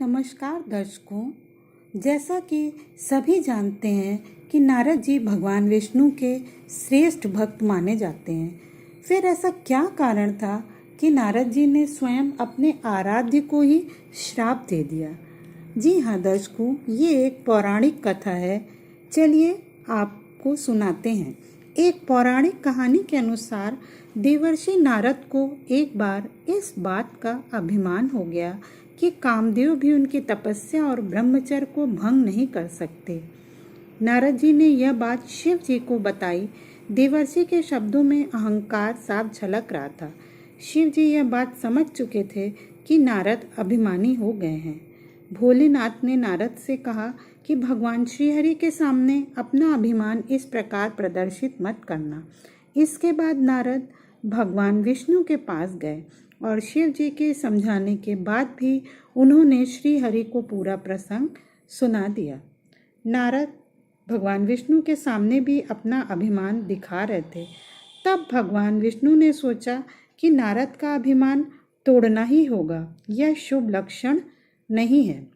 नमस्कार दर्शकों। जैसा कि सभी जानते हैं कि नारद जी भगवान विष्णु के श्रेष्ठ भक्त माने जाते हैं। फिर ऐसा क्या कारण था कि नारद जी ने स्वयं अपने आराध्य को ही श्राप दे दिया? जी हाँ दर्शकों, ये एक पौराणिक कथा है। चलिए आपको सुनाते हैं। एक पौराणिक कहानी के अनुसार देवर्षि नारद को एक बार इस बात का अभिमान हो गया कि कामदेव भी उनकी तपस्या और ब्रह्मचर्य को भंग नहीं कर सकते। नारद जी ने यह बात शिव जी को बताई। देवर्षि के शब्दों में अहंकार साफ झलक रहा था। शिव जी यह बात समझ चुके थे कि नारद अभिमानी हो गए हैं। भोलेनाथ ने नारद से कहा कि भगवान श्रीहरि के सामने अपना अभिमान इस प्रकार प्रदर्शित मत करना। इसके बाद नारद भगवान विष्णु के पास गए और शिव जी के समझाने के बाद भी उन्होंने श्री हरि को पूरा प्रसंग सुना दिया। नारद भगवान विष्णु के सामने भी अपना अभिमान दिखा रहे थे। तब भगवान विष्णु ने सोचा कि नारद का अभिमान तोड़ना ही होगा, यह शुभ लक्षण नहीं है।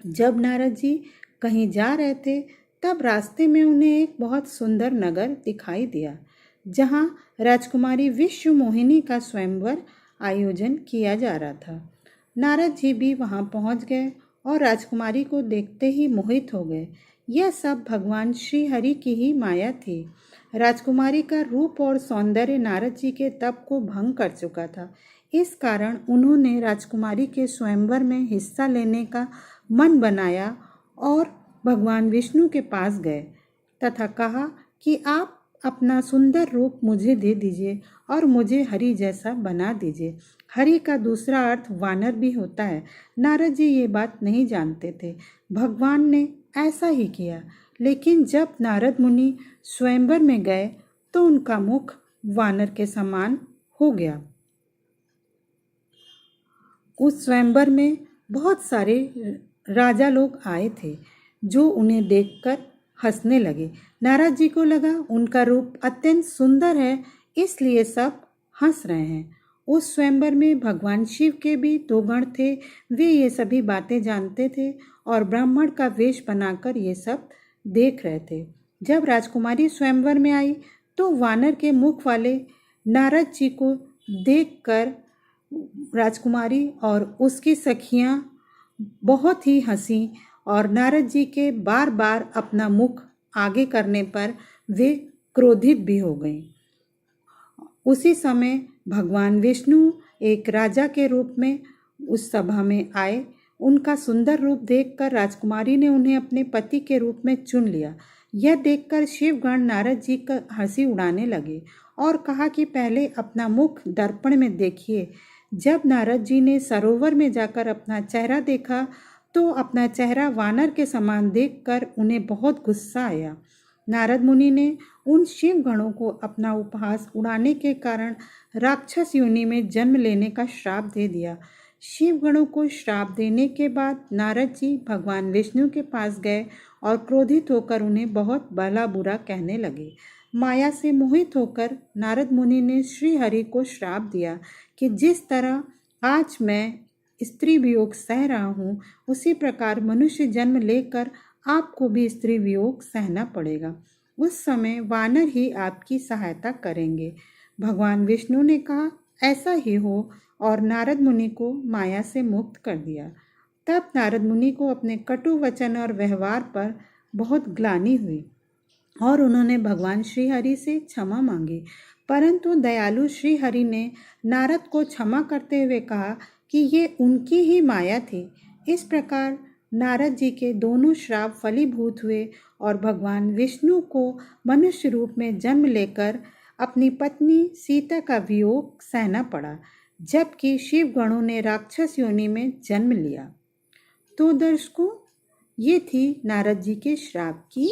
जब नारद जी कहीं जा रहे थे तब रास्ते में उन्हें एक बहुत सुंदर नगर दिखाई दिया, जहां राजकुमारी विश्व मोहिनी का स्वयंवर आयोजन किया जा रहा था। नारद जी भी वहां पहुंच गए और राजकुमारी को देखते ही मोहित हो गए। यह सब भगवान श्री हरि की ही माया थी। राजकुमारी का रूप और सौंदर्य नारद जी के तप को भंग कर चुका था। इस कारण उन्होंने राजकुमारी के स्वयंवर में हिस्सा लेने का मन बनाया और भगवान विष्णु के पास गए तथा कहा कि आप अपना सुंदर रूप मुझे दे दीजिए और मुझे हरि जैसा बना दीजिए। हरि का दूसरा अर्थ वानर भी होता है। नारद जी ये बात नहीं जानते थे। भगवान ने ऐसा ही किया। लेकिन जब नारद मुनि स्वयंवर में गए तो उनका मुख वानर के समान हो गया। उस स्वयंवर में बहुत सारे राजा लोग आए थे जो उन्हें देखकर हंसने लगे। नारद जी को लगा उनका रूप अत्यंत सुंदर है, इसलिए सब हंस रहे हैं। उस स्वयंवर में भगवान शिव के भी दो गण थे। वे ये सभी बातें जानते थे और ब्राह्मण का वेश बनाकर ये सब देख रहे थे। जब राजकुमारी स्वयंवर में आई तो वानर के मुख वाले नारद जी को देखकर राजकुमारी और उसकी सखियां बहुत ही हंसी और नारद जी के बार बार अपना मुख आगे करने पर वे क्रोधित भी हो गईं। उसी समय भगवान विष्णु एक राजा के रूप में उस सभा में आए। उनका सुंदर रूप देखकर राजकुमारी ने उन्हें अपने पति के रूप में चुन लिया। यह देखकर शिवगण नारद जी का हंसी उड़ाने लगे और कहा कि पहले अपना मुख दर्पण में देखिए। जब नारद जी ने सरोवर में जाकर अपना चेहरा देखा तो अपना चेहरा वानर के समान देखकर उन्हें बहुत गुस्सा आया। नारद मुनि ने उन शिव गणों को अपना उपहास उड़ाने के कारण राक्षस योनि में जन्म लेने का श्राप दे दिया। शिव गणों को श्राप देने के बाद नारद जी भगवान विष्णु के पास गए और क्रोधित होकर उन्हें बहुत भला बुरा कहने लगे। माया से मोहित होकर नारद मुनि ने श्री हरि को श्राप दिया कि जिस तरह आज मैं स्त्री वियोग सह रहा हूँ, उसी प्रकार मनुष्य जन्म लेकर आपको भी स्त्री वियोग सहना पड़ेगा। उस समय वानर ही आपकी सहायता करेंगे। भगवान विष्णु ने कहा ऐसा ही हो और नारद मुनि को माया से मुक्त कर दिया। तब नारद मुनि को अपने कटु वचन और व्यवहार पर बहुत ग्लानि हुई और उन्होंने भगवान श्री हरि से क्षमा मांगी। परंतु दयालु श्री हरि ने नारद को क्षमा करते हुए कहा कि ये उनकी ही माया थी। इस प्रकार नारद जी के दोनों श्राप फलीभूत हुए और भगवान विष्णु को मनुष्य रूप में जन्म लेकर अपनी पत्नी सीता का वियोग सहना पड़ा, जबकि शिव गणों ने राक्षस योनि में जन्म लिया। तो दर्शकों, ये थी नारद जी के श्राप की